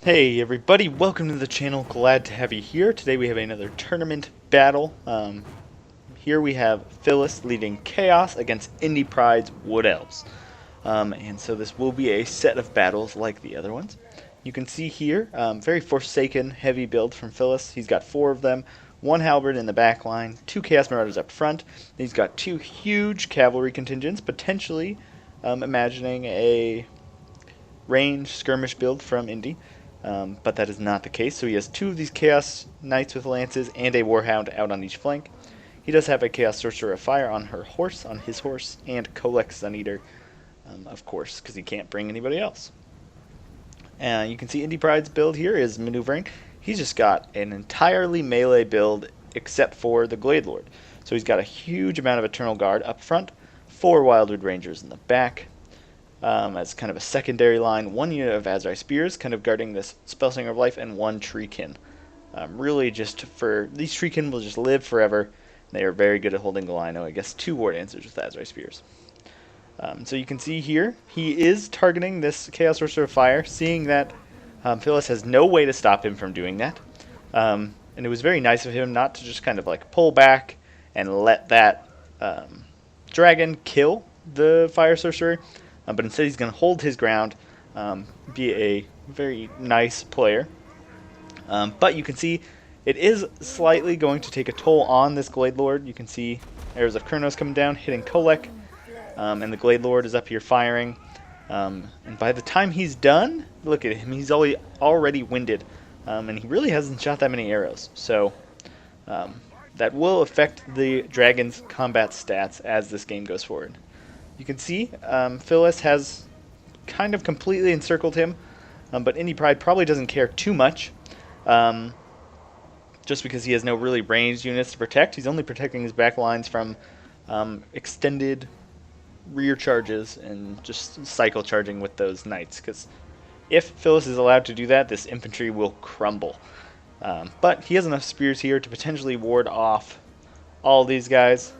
Hey everybody, welcome to the channel. Glad to have you here. Today we have another tournament battle. Here we have Phillus leading Chaos against Indypride's Wood Elves. And so this will be a set of battles like the other ones. You can see here, very Forsaken heavy build from Phillus. He's got 4 of them, 1 halberd in the back line, 2 Chaos Marauders up front. He's got 2 huge cavalry contingents, potentially imagining a range skirmish build from Indy. But that is not the case. So he has 2 of these Chaos Knights with lances and a Warhound out on each flank. He does have a Chaos Sorcerer of Fire on his horse, and Kolek Sun Eater, of course, because he can't bring anybody else. You can see Indypride's build here is maneuvering. He's just got an entirely melee build except for the Glade Lord. So he's got a huge amount of Eternal Guard up front, 4 Wildwood Rangers in the back. As kind of a secondary line, 1 unit of Azrai Spears, kind of guarding this Spellsinger of Life, and 1 Treekin. Really just for, these Treekin will just live forever. They are very good at holding the line. I guess 2 War Dancers with Azrai Spears. So you can see here, he is targeting this Chaos Sorcerer of Fire, seeing that Phillus has no way to stop him from doing that. And it was very nice of him not to just kind of like pull back and let that dragon kill the Fire Sorcerer. But instead he's going to hold his ground, be a very nice player. But you can see it is slightly going to take a toll on this Glade Lord. You can see Arrows of Kurnos coming down, hitting Kolek, and the Glade Lord is up here firing. And by the time he's done, look at him, he's already winded, and he really hasn't shot that many arrows. So that will affect the dragon's combat stats as this game goes forward. You can see Phillus has kind of completely encircled him, but Indypride probably doesn't care too much, just because he has no really ranged units to protect. He's only protecting his back lines from extended rear charges and just cycle charging with those knights, because if Phillus is allowed to do that, this infantry will crumble. But he has enough spears here to potentially ward off all these guys.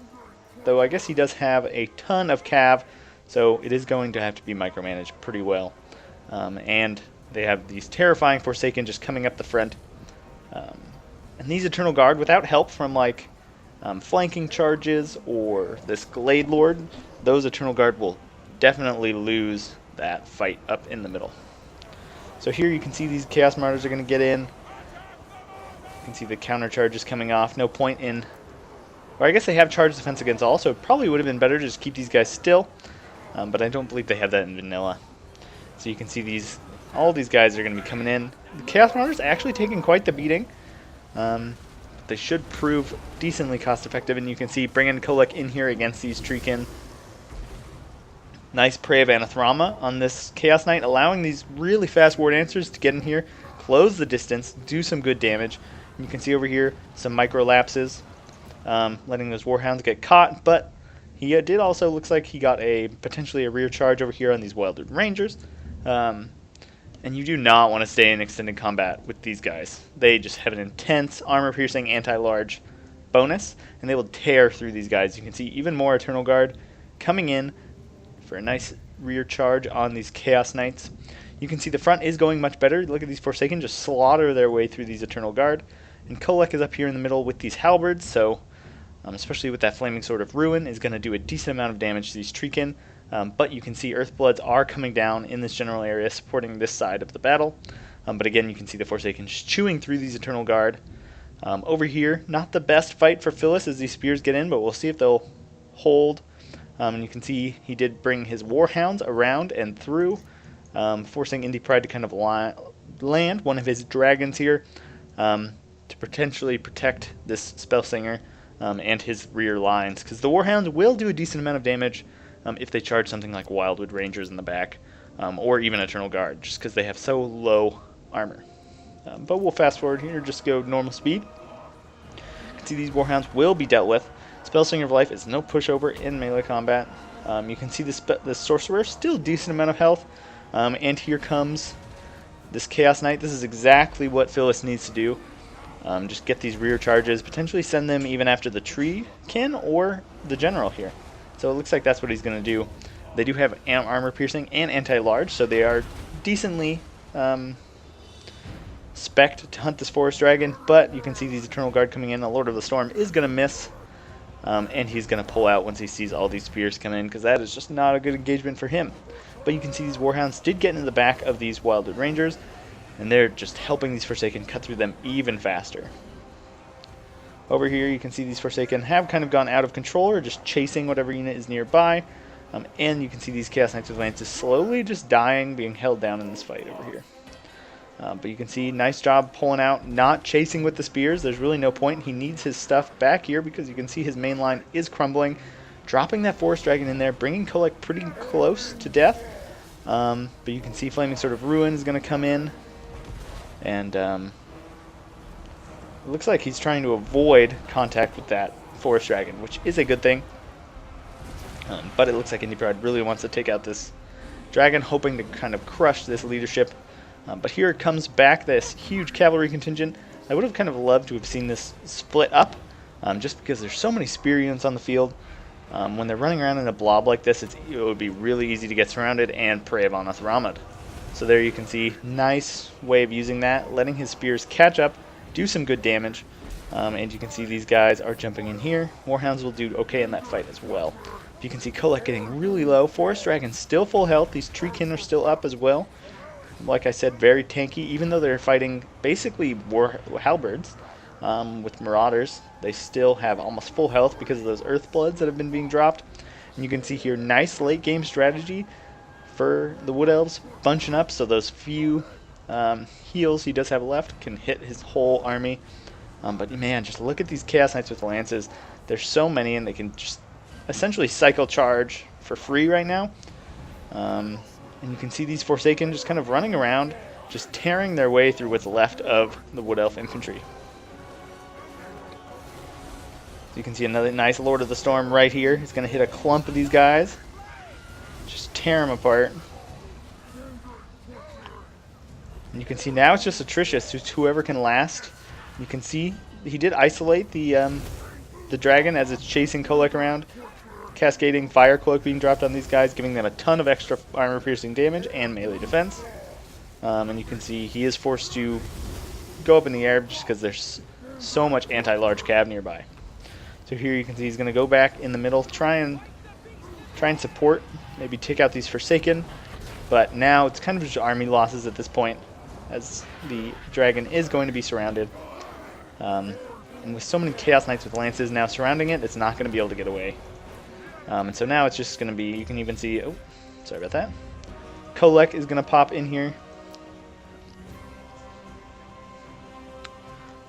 Though I guess he does have a ton of cav, so it is going to have to be micromanaged pretty well. And they have these terrifying Forsaken just coming up the front. And these Eternal Guard, without help from like flanking charges or this Glade Lord, those Eternal Guard will definitely lose that fight up in the middle. So here you can see these Chaos Marauders are going to get in. You can see the counter charges coming off. No point in... Or I guess they have charge defense against all, so it probably would have been better to just keep these guys still. But I don't believe they have that in vanilla. So you can see all these guys are going to be coming in. The Chaos Marauders actually taking quite the beating. They should prove decently cost effective, and you can see bringing Kolek in here against these Treekin. Nice Prey of Anathrama on this Chaos Knight, allowing these really fast War Dancers to get in here, close the distance, do some good damage. And you can see over here some micro lapses. Letting those Warhounds get caught, but he did also, looks like he got potentially a rear charge over here on these Wildwood Rangers. And you do not want to stay in extended combat with these guys. They just have an intense armor-piercing anti-large bonus, and they will tear through these guys. You can see even more Eternal Guard coming in for a nice rear charge on these Chaos Knights. You can see the front is going much better. Look at these Forsaken just slaughter their way through these Eternal Guard. And Kolek is up here in the middle with these halberds, so... especially with that Flaming Sword of Ruin, is going to do a decent amount of damage to these Treekin. But you can see Earthbloods are coming down in this general area, supporting this side of the battle. But again, you can see the Forsaken just chewing through these Eternal Guard. Over here, not the best fight for Phillus as these spears get in, but we'll see if they'll hold. And you can see he did bring his Warhounds around and through, forcing Indypride to kind of land one of his dragons here to potentially protect this Spellsinger. And his rear lines, because the Warhounds will do a decent amount of damage if they charge something like Wildwood Rangers in the back, or even Eternal Guard, just because they have so low armor. But we'll fast forward here, just go normal speed. You can see these Warhounds will be dealt with. Spellsinger of Life is no pushover in melee combat. You can see the Sorcerer, still decent amount of health, and here comes this Chaos Knight. This is exactly what Phillus needs to do. Just get these rear charges, potentially send them even after the Treekin or the General here. So it looks like that's what he's going to do. They do have armor piercing and anti-large, so they are decently spect to hunt this Forest Dragon, but you can see these Eternal Guard coming in. The Lord of the Storm is going to miss, and he's going to pull out once he sees all these spears come in, because that is just not a good engagement for him. But you can see these Warhounds did get into the back of these Wildwood Rangers, and they're just helping these Forsaken cut through them even faster. Over here you can see these Forsaken have kind of gone out of control, or just chasing whatever unit is nearby. And you can see these Chaos Knights with Lances slowly just dying, being held down in this fight over here. But you can see, nice job pulling out, not chasing with the spears. There's really no point. He needs his stuff back here because you can see his main line is crumbling. Dropping that Forest Dragon in there, bringing Kolek pretty close to death. But you can see Flaming Sword of Ruin is going to come in. And it looks like he's trying to avoid contact with that Forest Dragon, which is a good thing. But it looks like Indypride really wants to take out this dragon, hoping to kind of crush this leadership. But here it comes back, this huge cavalry contingent. I would have kind of loved to have seen this split up, just because there's so many spear units on the field. When they're running around in a blob like this, it would be really easy to get surrounded and prey upon Athramad. So there you can see, nice way of using that, letting his spears catch up, do some good damage. And you can see these guys are jumping in here. Warhounds will do okay in that fight as well. You can see Kolek getting really low. Forest Dragon still full health. These Treekin are still up as well. Like I said, very tanky. Even though they're fighting basically war halberds with Marauders, they still have almost full health because of those Earthbloods that have been being dropped. And you can see here, nice late game strategy for the Wood Elves, bunching up so those few heals he does have left can hit his whole army. But man, just look at these Chaos Knights with Lances. There's so many, and they can just essentially cycle charge for free right now. And you can see these Forsaken just kind of running around, just tearing their way through what's left of the Wood Elf infantry. So you can see another nice Lord of the Storm right here. He's going to hit a clump of these guys, just tear them apart. And you can see now it's just Atricious, just whoever can last. You can see he did isolate the dragon as it's chasing Kolek around. Cascading Fire Cloak being dropped on these guys, giving them a ton of extra armor-piercing damage and melee defense. And you can see he is forced to go up in the air just because there's so much anti-large cab nearby. So here you can see he's going to go back in the middle, try and support, maybe take out these Forsaken. But now it's kind of just army losses at this point, as the dragon is going to be surrounded. And with so many Chaos Knights with Lances now surrounding it, it's not going to be able to get away. And so now it's just going to be, you can even see, oh, sorry about that. Kolek is going to pop in here.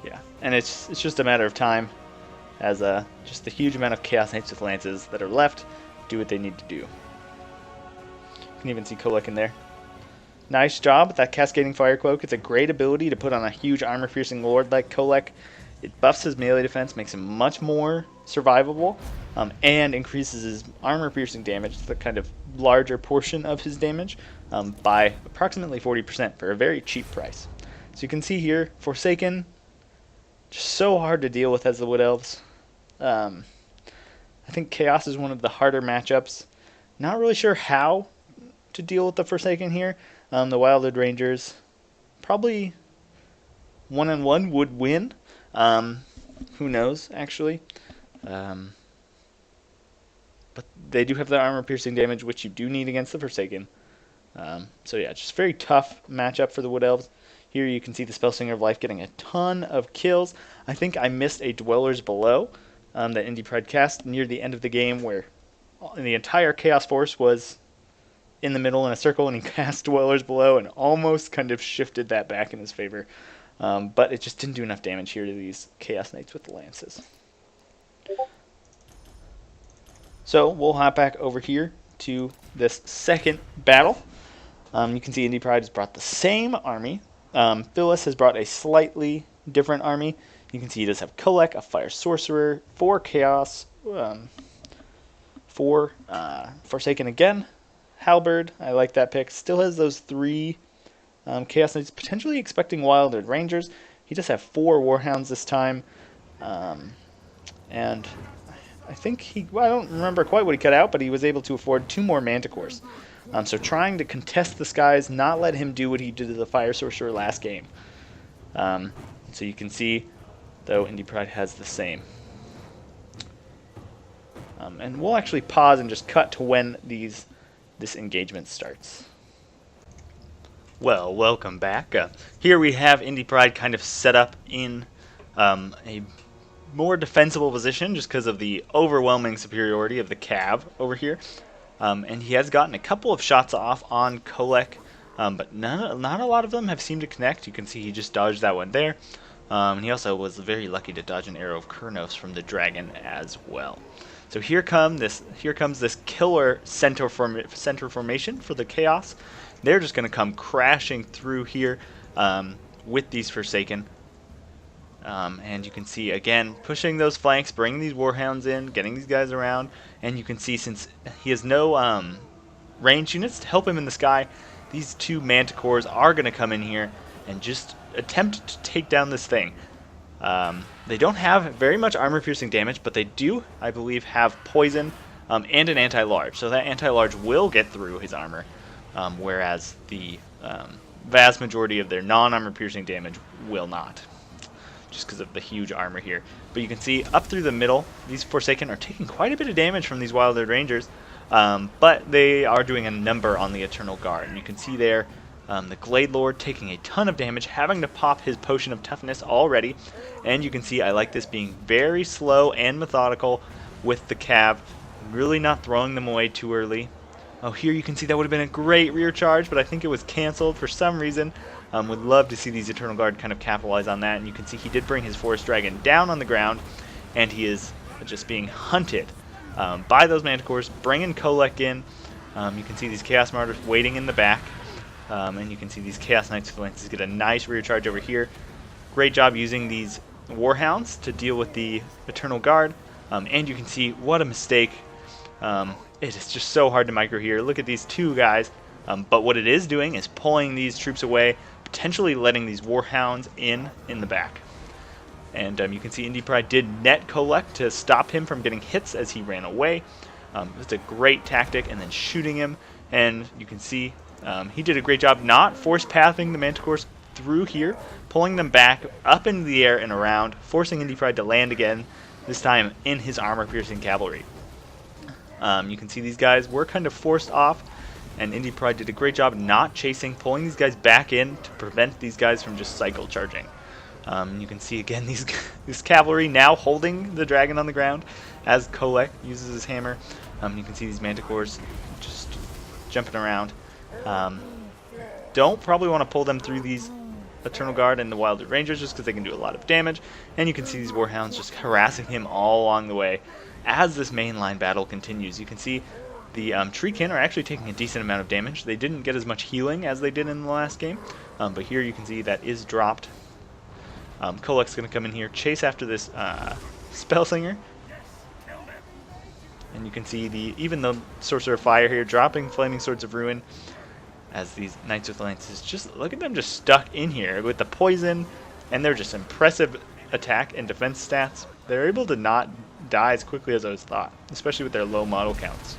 Yeah, and it's just a matter of time as just the huge amount of Chaos Knights with Lances that are left do what they need to do. You can even see Kolek in there. Nice job with that Cascading Fire Cloak. It's a great ability to put on a huge armor-piercing lord like Kolek. It buffs his melee defense, makes him much more survivable, and increases his armor-piercing damage, the kind of larger portion of his damage, by approximately 40% for a very cheap price. So you can see here, Forsaken, just so hard to deal with as the Wood Elves. I think Chaos is one of the harder matchups. Not really sure how to deal with the Forsaken here. The Wildwood Rangers, probably 1-on-1 would win. Who knows, actually. But they do have the armor-piercing damage, which you do need against the Forsaken. So yeah, just very tough matchup for the Wood Elves. Here you can see the Spellslinger of Life getting a ton of kills. I think I missed a Dwellers Below that Indypride cast near the end of the game, where the entire Chaos Force was in the middle in a circle, and he cast Dwellers Below and almost kind of shifted that back in his favor. But it just didn't do enough damage here to these Chaos Knights with the Lances. So we'll hop back over here to this second battle. You can see Indypride has brought the same army. Phillus has brought a slightly different army. You can see he does have Kolek, a Fire Sorcerer, 4 Chaos, 4 Forsaken again, Halberd, I like that pick. Still has those 3 Chaos Knights, potentially expecting Wildwood Rangers. He does have 4 Warhounds this time. And I think I don't remember quite what he cut out, but he was able to afford 2 more Manticores. So trying to contest the skies, not let him do what he did to the Fire Sorcerer last game. So you can see, though, Indypride has the same. And we'll actually pause and just cut to when this engagement starts. Well, welcome back. Here we have Indypride kind of set up in a more defensible position just because of the overwhelming superiority of the Cav over here. And he has gotten a couple of shots off on Kolek, but not a lot of them have seemed to connect. You can see he just dodged that one there. And he also was very lucky to dodge an arrow of Kurnos from the dragon as well. So here comes this killer center formation for the Chaos. They're just going to come crashing through here with these Forsaken. And you can see, again, pushing those flanks, bringing these Warhounds in, getting these guys around. And you can see, since he has no range units to help him in the sky, these two Manticores are going to come in here and just attempt to take down this thing. They don't have very much armor-piercing damage, but they do, I believe, have poison and an anti-large. So that anti-large will get through his armor, whereas the vast majority of their non-armor-piercing damage will not, just because of the huge armor here. But you can see up through the middle, these Forsaken are taking quite a bit of damage from these Wild Eyed Rangers, but they are doing a number on the Eternal Guard. And you can see there the Glade Lord taking a ton of damage, having to pop his Potion of Toughness already. And you can see I like this being very slow and methodical with the Cav, really not throwing them away too early. Oh, here you can see that would have been a great rear charge, but I think it was canceled for some reason. Would love to see these Eternal Guard kind of capitalize on that. And you can see he did bring his Forest Dragon down on the ground, and he is just being hunted by those Manticores, bringing Kolek in. You can see these Chaos Martyrs waiting in the back. And you can see these Chaos Knights with Lances get a nice rear charge over here. Great job using these Warhounds to deal with the Eternal Guard. And you can see what a mistake. It is just so hard to micro here. Look at these two guys. But what it is doing is pulling these troops away, potentially letting these Warhounds in the back. And you can see Indypride did net Kolek to stop him from getting hits as he ran away. It was a great tactic, and then shooting him. And you can see he did a great job not force pathing the Manticores through here, pulling them back up into the air and around, forcing Indypride to land again, this time in his armor-piercing cavalry. You can see these guys were kind of forced off, and Indypride did a great job not chasing, pulling these guys back in to prevent these guys from just cycle charging. You can see again this cavalry now holding the dragon on the ground as Kolek uses his hammer. You can see these Manticores just jumping around. Don't probably want to pull them through these Eternal Guard and the Wild Eyed Rangers just because they can do a lot of damage. And you can see these Warhounds just harassing him all along the way as this mainline battle continues. You can see the Treekin are actually taking a decent amount of damage. They didn't get as much healing as they did in the last game, but here you can see that is dropped. Kolek's going to come in here, chase after this Spellslinger. And you can see even the Sorcerer of Fire here dropping Flaming Swords of Ruin as these Knights with Lances, just look at them just stuck in here with the poison and their just impressive attack and defense stats. They're able to not die as quickly as I was thought, especially with their low model counts.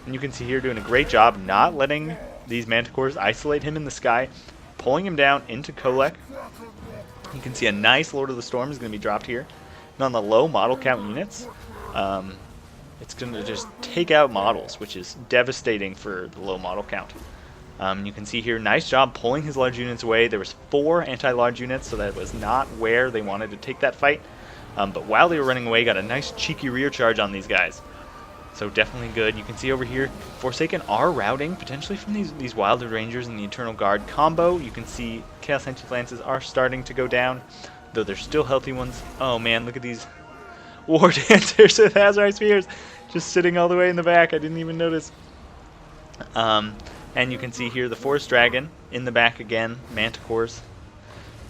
And you can see here doing a great job not letting these Manticores isolate him in the sky, pulling him down into Kolek. You can see a nice Lord of the Storm is going to be dropped here. And on the low model count units, it's going to just take out models, which is devastating for the low model count. You can see here, nice job pulling his large units away. There was 4 anti-large units, so that was not where they wanted to take that fight. But while they were running away, got a nice cheeky rear charge on these guys. So definitely good. You can see over here, Forsaken are routing, potentially from these Wild Eyed Rangers and the Eternal Guard combo. You can see Chaos Knights Lances are starting to go down, though they're still healthy ones. Oh man, look at these War Dancers with Azrai Spears just sitting all the way in the back. I didn't even notice. And you can see here the Forest Dragon in the back again, Manticores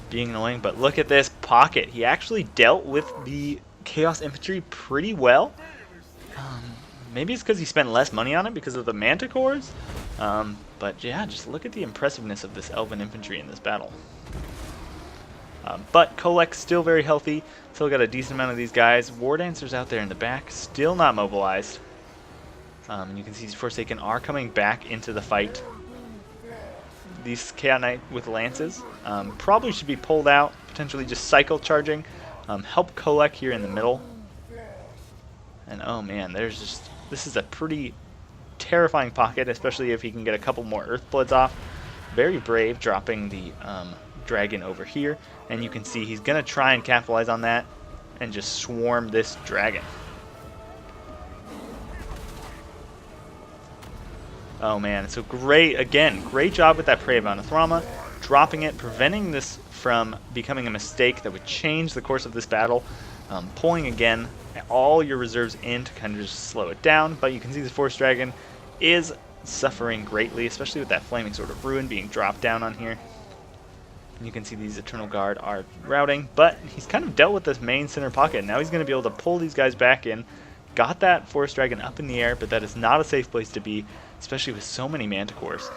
being annoying. But look at this pocket. He actually dealt with the Chaos Infantry pretty well. Maybe it's because he spent less money on it because of the Manticores. But yeah, just look at the impressiveness of this Elven Infantry in this battle. But Kolek's still very healthy. Still got a decent amount of these guys. War Dancers out there in the back, still not mobilized. You can see these Forsaken are coming back into the fight. these Chaos Knight with lances. Probably should be pulled out, potentially just cycle charging. Help Kolek here in the middle. And oh man, this is a pretty terrifying pocket, especially if he can get a couple more Earthbloods off. Very brave, dropping the dragon over here. And you can see he's going to try and capitalize on that and just swarm this dragon. Oh man, so great, again, great job with that Prey of Anathrama, dropping it, preventing this from becoming a mistake that would change the course of this battle, pulling again all your reserves in to kind of just slow it down, but you can see the Forest Dragon is suffering greatly, especially with that Flaming Sword of Ruin being dropped down on here. And you can see these Eternal Guard are routing, but he's kind of dealt with this main center pocket. Now he's going to be able to pull these guys back in. Got that Forest Dragon up in the air, but that is not a safe place to be, especially with so many Manticores.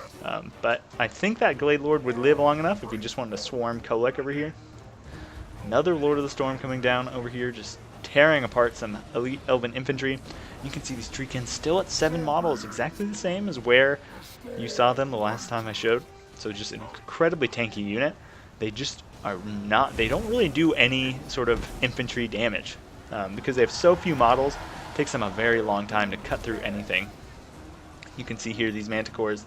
But I think that Glade Lord would live long enough if he just wanted to swarm Kolek over here. Another Lord of the Storm coming down over here, just tearing apart some elite Elven infantry. You can see these Treekins still at 7 models, exactly the same as where you saw them the last time I showed. So just an incredibly tanky unit. They just are not, they don't really do any sort of infantry damage. Because they have so few models, it takes them a very long time to cut through anything. You can see here these Manticores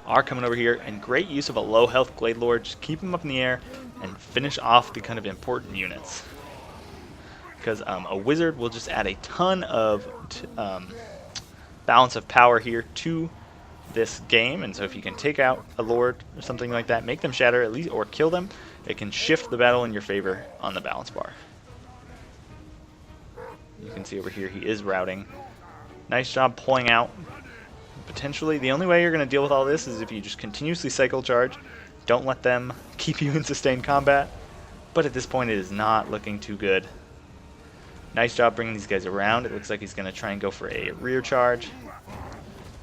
are coming over here, and great use of a low health Glade Lord. Just keep them up in the air and finish off the kind of important units. Because a Wizard will just add a ton of balance of power here to this game, and so if you can take out a Lord or something like that, make them shatter at least, or kill them, it can shift the battle in your favor on the balance bar. You can see over here he is routing. Nice job pulling out. Potentially, the only way you're going to deal with all this is if you just continuously cycle charge. Don't let them keep you in sustained combat. But at this point, it is not looking too good. Nice job bringing these guys around. It looks like he's going to try and go for a rear charge.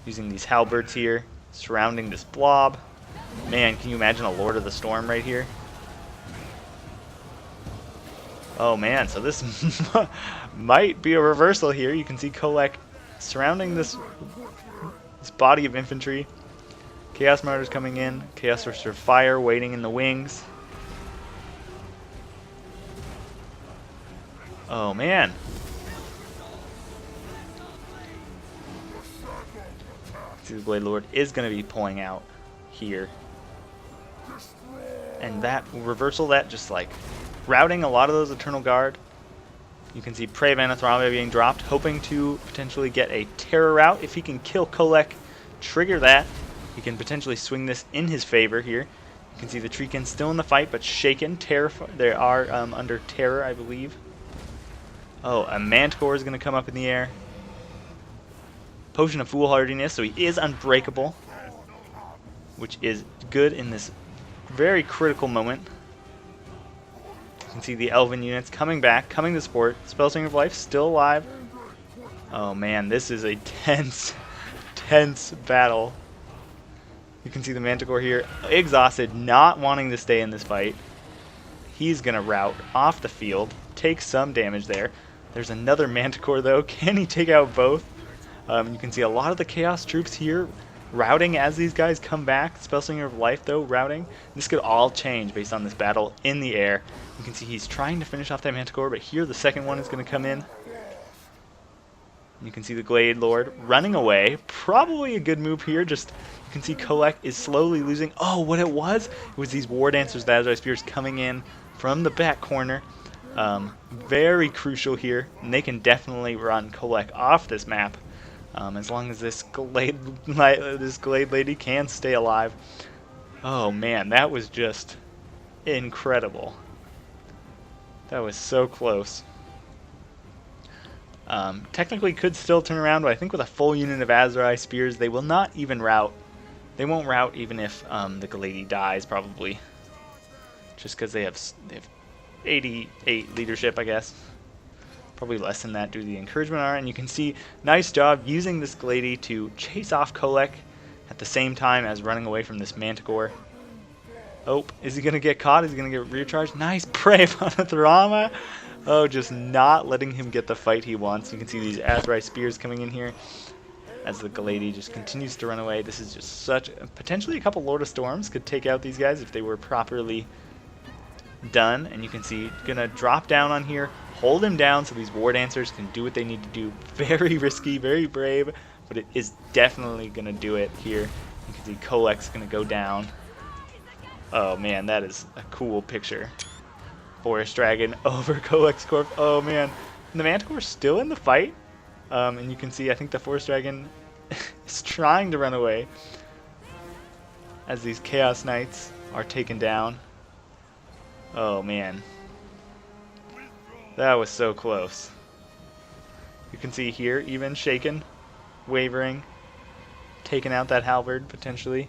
Using these halberds here, surrounding this blob. Man, can you imagine a Lord of the Storm right here? Oh man, so this might be a reversal here. You can see Kolek surrounding this body of infantry. Chaos Martyrs coming in. Chaos Sorcerer Fire waiting in the wings. Oh man. See, the Blade Lord is going to be pulling out here. And that reversal, that just like routing a lot of those Eternal Guard. You can see Prey of Anathrama being dropped, hoping to potentially get a Terror route. If he can kill Kolek, trigger that, he can potentially swing this in his favor here. You can see the Treekins still in the fight, but shaken. They are under terror, I believe. Oh, a Manticore is going to come up in the air. Potion of Foolhardiness, so he is unbreakable, which is good in this very critical moment. You can see the Elven units coming back, coming to support. Spellslinger of Life still alive. Oh man, this is a tense battle. You can see the Manticore here, exhausted, not wanting to stay in this fight. He's going to rout off the field, take some damage there. There's another Manticore though. Can he take out both? You can see a lot of the Chaos troops here routing as these guys come back. Spellslinger of Life though routing. This could all change based on this battle in the air. You can see he's trying to finish off that Manticore, but here the second one is going to come in. You can see the Glade Lord running away. Probably a good move here. Just you can see Kolek is slowly losing. Oh, what it was these War Dancers, the Azrai Spears coming in from the back corner. Very crucial here, and they can definitely run Kolek off this map. As long as this Glade Lady can stay alive. Oh man, that was just incredible. That was so close. Technically could still turn around, but I think with a full unit of Azrai Spears, they will not even rout. They won't rout even if the Glady dies, probably. Just because they have 88 leadership, I guess. Probably less than that due to the encouragement R. And you can see, nice job using this Glady to chase off Kolek at the same time as running away from this Manticore. Oh, is he going to get caught? Is he going to get rear charged? Nice Prey of Anathrama. Oh, just not letting him get the fight he wants. You can see these Azrai Spears coming in here. as the Galady just continues to run away. This is just such... Potentially a couple Lord of Storms could take out these guys if they were properly done. And you can see, gonna drop down on here, hold him down so these War Dancers can do what they need to do. Very risky, very brave, but it is definitely gonna do it here. You can see Kolek's gonna go down. Oh man, that is a cool picture. Forest Dragon over Kolek's corpse. Oh man. And the Manticore's still in the fight. And you can see, I think the Forest Dragon is trying to run away as these Chaos Knights are taken down. Oh man. That was so close. You can see here, even shaken, wavering, taking out that halberd potentially.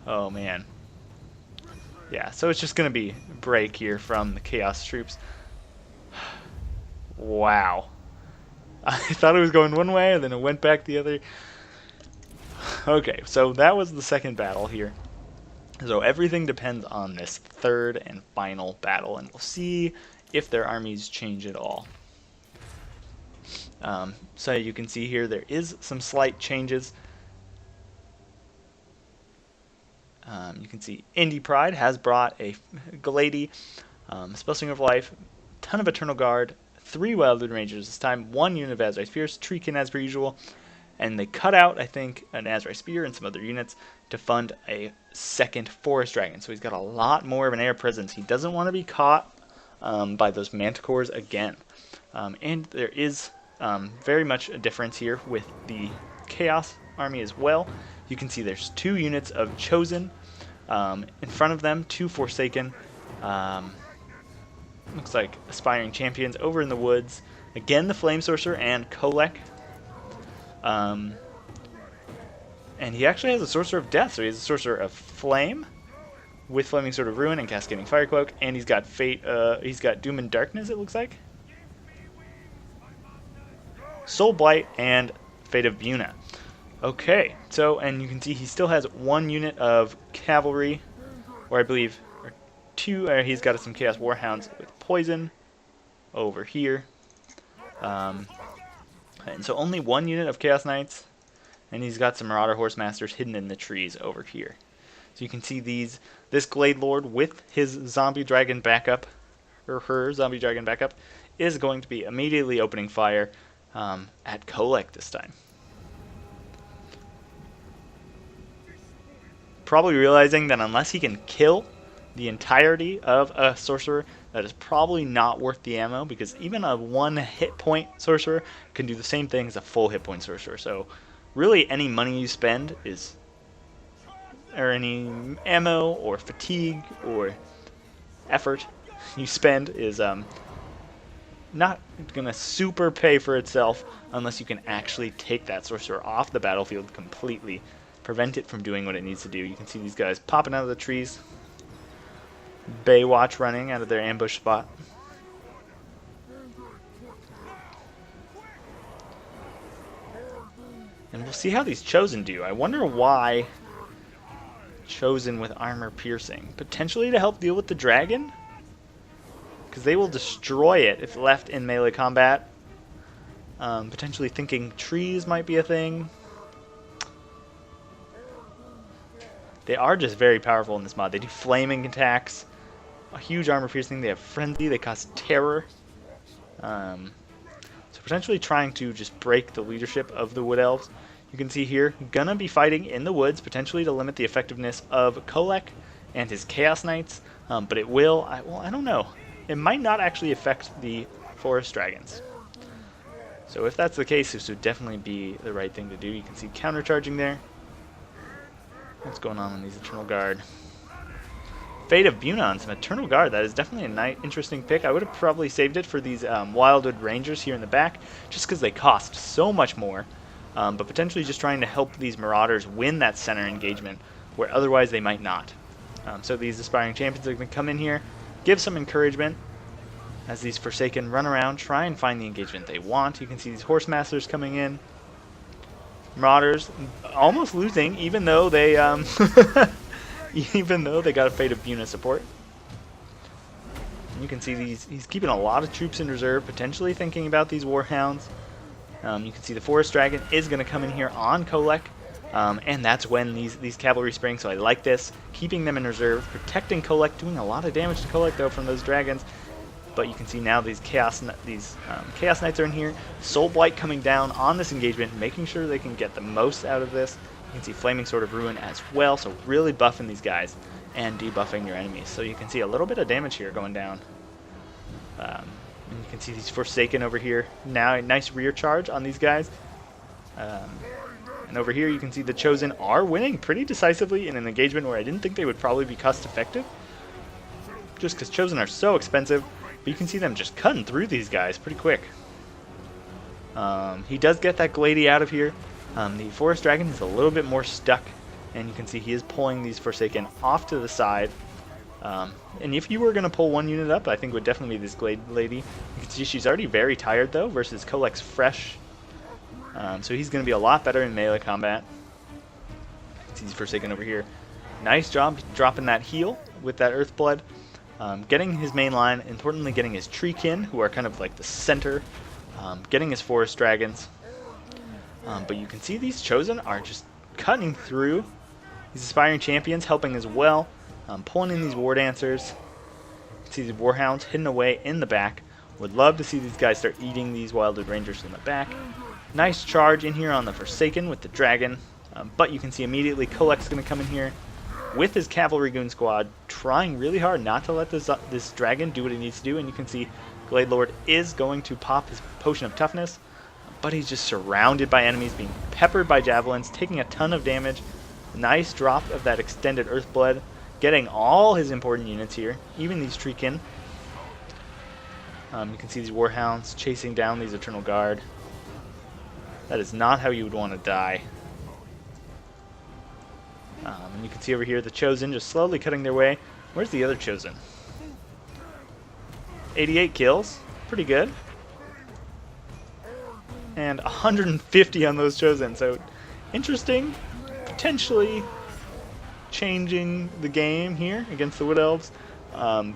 Oh man. Yeah, so it's just going to be a break here from the Chaos troops. Wow. I thought it was going one way, and then it went back the other. Okay, so that was the second battle here. So everything depends on this third and final battle, and we'll see if their armies change at all. So you can see here there is some slight changes. You can see Indypride has brought a Galady, Spellslinger of Life, ton of Eternal Guard, 3 Wildwood Rangers this time, 1 unit of Azrai Spears, Treekin as per usual, and they cut out, I think, an Azrai Spear and some other units to fund a second Forest Dragon. So he's got a lot more of an air presence. He doesn't want to be caught by those Manticores again. And there is very much a difference here with the Chaos army as well. You can see there's 2 units of Chosen in front of them, 2 Forsaken. Looks like Aspiring Champions over in the woods. Again, the Flame Sorcerer and Kolek. And he actually has a Sorcerer of Death, so he has a Sorcerer of Flame with Flaming Sword of Ruin and Cascading Fire Cloak, and he's got Fate. He's got Doom and Darkness, it looks like. Soul Blight and Fate of Buna. Okay, so, and you can see he still has 1 unit of Cavalry, or I believe, or 2, he's got some Chaos Warhounds with Poison over here. And so only 1 unit of Chaos Knights, and he's got some Marauder Horse Masters hidden in the trees over here. So you can see this Glade Lord with his Zombie Dragon backup, or her Zombie Dragon backup, is going to be immediately opening fire at Kolek this time. Probably realizing that unless he can kill the entirety of a sorcerer, that is probably not worth the ammo, because even a 1 hit point sorcerer can do the same thing as a full hit point sorcerer. So really any money you spend is, or any ammo or fatigue or effort you spend is not gonna super pay for itself unless you can actually take that sorcerer off the battlefield completely, prevent it from doing what it needs to do. You can see these guys popping out of the trees, Baywatch running out of their ambush spot. And we'll see how these Chosen do. I wonder why Chosen with armor piercing. Potentially to help deal with the dragon? Because they will destroy it if left in melee combat. Potentially thinking trees might be a thing. They are just very powerful in this mod. They do flaming attacks, a huge armor piercing, they have frenzy, they cause terror. So potentially trying to just break the leadership of the Wood Elves. You can see here, gonna be fighting in the woods, potentially to limit the effectiveness of Kolek and his Chaos Knights, but it will, well, I don't know. It might not actually affect the Forest Dragons. So if that's the case, this would definitely be the right thing to do. You can see countercharging there. What's going on in these Eternal Guard? Fate of Buna on some Eternal Guard. That is definitely a nice, interesting pick. I would have probably saved it for these Wildwood Rangers here in the back, just because they cost so much more. But potentially just trying to help these Marauders win that center engagement, where otherwise they might not. So these Aspiring Champions are going to come in here, give some encouragement, as these Forsaken run around, try and find the engagement they want. You can see these Horse Masters coming in. Marauders almost losing, even though they even though they got a Fate of Buna support. And you can see he's keeping a lot of troops in reserve, potentially thinking about these Warhounds. You can see the Forest Dragon is going to come in here on Kolek, and that's when these cavalry spring, so I like this. Keeping them in reserve, protecting Kolek, doing a lot of damage to Kolek though from those dragons. But you can see now these Chaos Knights are in here. Soul Blight coming down on this engagement, making sure they can get the most out of this. You can see Flaming Sword of Ruin as well, so really buffing these guys and debuffing your enemies. So you can see a little bit of damage here going down. And you can see these Forsaken over here. Now a nice rear charge on these guys. And over here you can see the Chosen are winning pretty decisively in an engagement where I didn't think they would probably be cost effective. Just because Chosen are so expensive. But you can see them just cutting through these guys pretty quick. He does get that Glady out of here. The Forest Dragon is a little bit more stuck. And you can see he is pulling these Forsaken off to the side. And if you were going to pull one unit up, I think it would definitely be this Glade Lady. You can see she's already very tired though, versus Kolek's fresh. So he's going to be a lot better in melee combat. He's Forsaken over here. Nice job dropping that heal with that Earthblood. Getting his main line, importantly getting his Treekin, who are kind of like the center. Getting his Forest Dragons. But you can see these Chosen are just cutting through. These Aspiring Champions helping as well. Pulling in these War Dancers. You can see these Warhounds hidden away in the back. Would love to see these guys start eating these Wildwood Rangers in the back. Nice charge in here on the Forsaken with the Dragon. But you can see immediately Kolek's going to come in here with his Cavalry Goon Squad, trying really hard not to let this Dragon do what he needs to do. And you can see Glade Lord is going to pop his Potion of Toughness. But he's just surrounded by enemies, being peppered by Javelins, taking a ton of damage. Nice drop of that extended Earthblood. Getting all his important units here, even these Treekin. You can see these Warhounds chasing down these Eternal Guard. That is not how you would want to die. And you can see over here the Chosen just slowly cutting their way. Where's the other Chosen? 88 kills. Pretty good. And 150 on those Chosen. So interesting. Potentially changing the game here against the Wood Elves.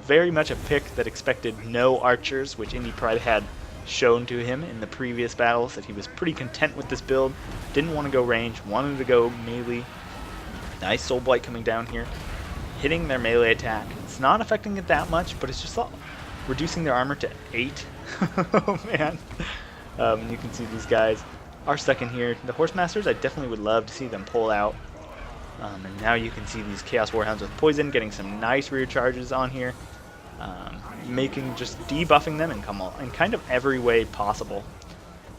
Very much a pick that expected no archers, which Indypride had shown to him in the previous battles that he was pretty content with this build. Didn't want to go range, wanted to go melee. Nice Soul Blight coming down here, hitting their melee attack. It's not affecting it that much, but it's just reducing their armor to 8. Oh man. You can see these guys are stuck in here. The Horsemasters, I definitely would love to see them pull out. And now you can see these Chaos Warhounds with poison getting some nice rear charges on here, just debuffing them in kind of every way possible.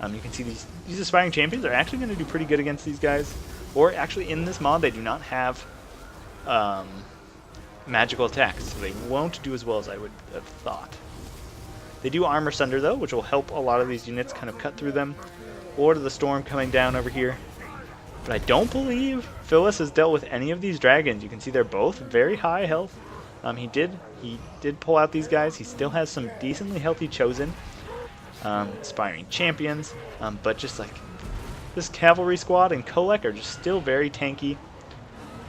You can see these Aspiring Champions are actually going to do pretty good against these guys. Or actually in this mod they do not have magical attacks, so they won't do as well as I would have thought. They do Armor Sunder though, which will help a lot of these units kind of cut through them. Lord of the Storm coming down over here. But I don't believe Phillus has dealt with any of these dragons. You can see they're both very high health. He did pull out these guys. He still has some decently healthy Chosen, Aspiring Champions, but just like this Cavalry Squad and Kolek are just still very tanky. You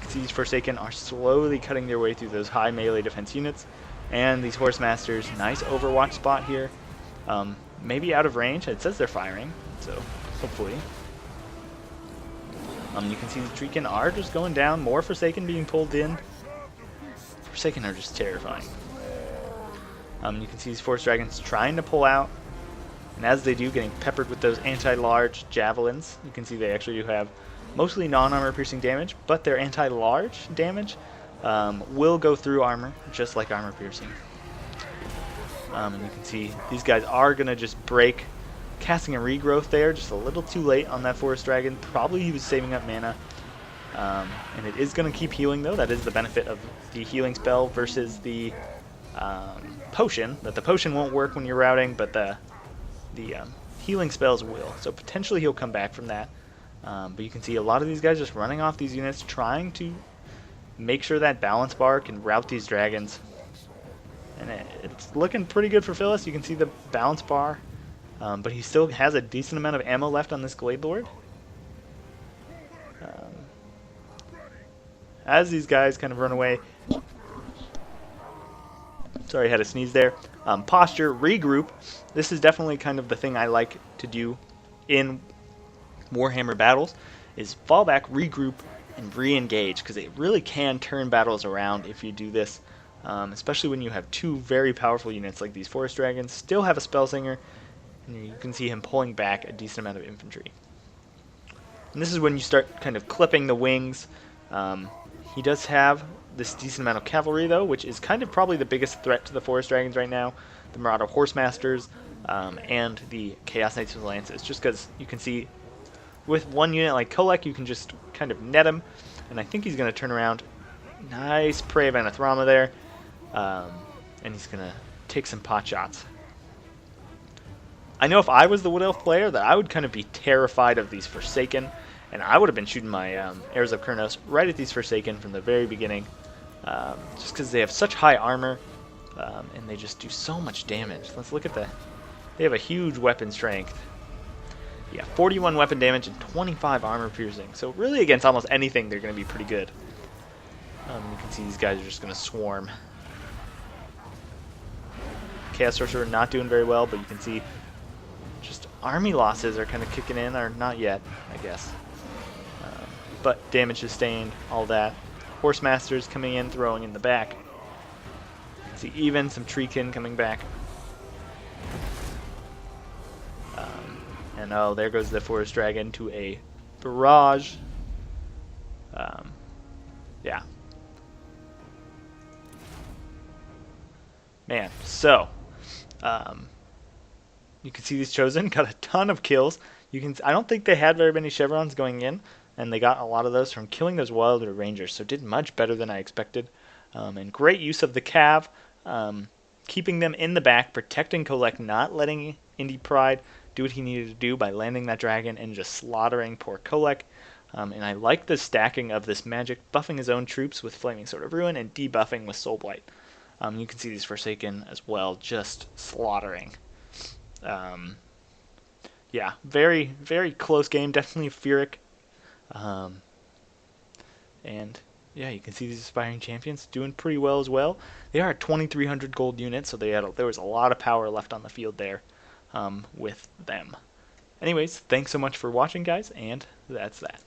can see these Forsaken are slowly cutting their way through those high melee defense units. And these Horsemasters, nice Overwatch spot here. Maybe out of range. It says they're firing, so hopefully. You can see the Treekin are just going down. More Forsaken being pulled in. Forsaken are just terrifying. You can see these Forest Dragons trying to pull out. And as they do, getting peppered with those anti-large Javelins. You can see they actually do have mostly non-armor piercing damage, but their anti-large damage will go through armor, just like armor piercing. And you can see these guys are going to just break. Casting a regrowth there, just a little too late on that Forest Dragon. Probably he was saving up mana. And it is going to keep healing though. That is the benefit of the healing spell versus the potion. That the potion won't work when you're routing, but the healing spells will. So potentially he'll come back from that. But you can see a lot of these guys just running off these units, trying to make sure that balance bar can route these dragons. And it's looking pretty good for Phillus. You can see the balance bar. But he still has a decent amount of ammo left on this Glade Lord. As these guys kind of run away. Sorry, I had a sneeze there. Posture, regroup. This is definitely kind of the thing I like to do in Warhammer battles is fall back, regroup, and re-engage, because it really can turn battles around if you do this, especially when you have two very powerful units like these Forest Dragons, still have a Spellsinger, and you can see him pulling back a decent amount of infantry. And this is when you start kind of clipping the wings. He does have this decent amount of cavalry, though, which is kind of probably the biggest threat to the Forest Dragons right now. The Marauder Horsemasters and the Chaos Knights with Lances, just because you can see with one unit like Kolek, you can just kind of net him, and I think he's going to turn around. Nice Prey of Anathrama there, and he's going to take some pot shots. I know if I was the Wood Elf player that I would kind of be terrified of these Forsaken, and I would have been shooting my Heirs of Kurnos right at these Forsaken from the very beginning, just because they have such high armor, and they just do so much damage. Let's look at they have a huge weapon strength. Yeah, 41 weapon damage and 25 armor piercing. So really against almost anything, they're going to be pretty good. You can see these guys are just going to swarm. Chaos Sorcerer not doing very well, but you can see just army losses are kind of kicking in, or not yet, I guess. But damage sustained, all that. Horsemasters coming in, throwing in the back. You can see even some Treekin coming back. And oh, there goes the Forest Dragon to a barrage. Yeah. Man, so you can see these Chosen got a ton of kills. I don't think they had very many chevrons going in, and they got a lot of those from killing those Wilder Rangers, so did much better than I expected. And great use of the Cav, keeping them in the back, protecting Kolek, not letting Indypride do what he needed to do by landing that dragon and just slaughtering poor Kolek. And I like the stacking of this magic, buffing his own troops with Flaming Sword of Ruin and debuffing with Soul Blight. You can see these Forsaken as well, just slaughtering. Yeah, very, very close game, definitely Furic. And yeah, you can see these Aspiring Champions doing pretty well as well. They are a 2,300 gold unit, so there was a lot of power left on the field there with them. Anyways, thanks so much for watching, guys, and that's that.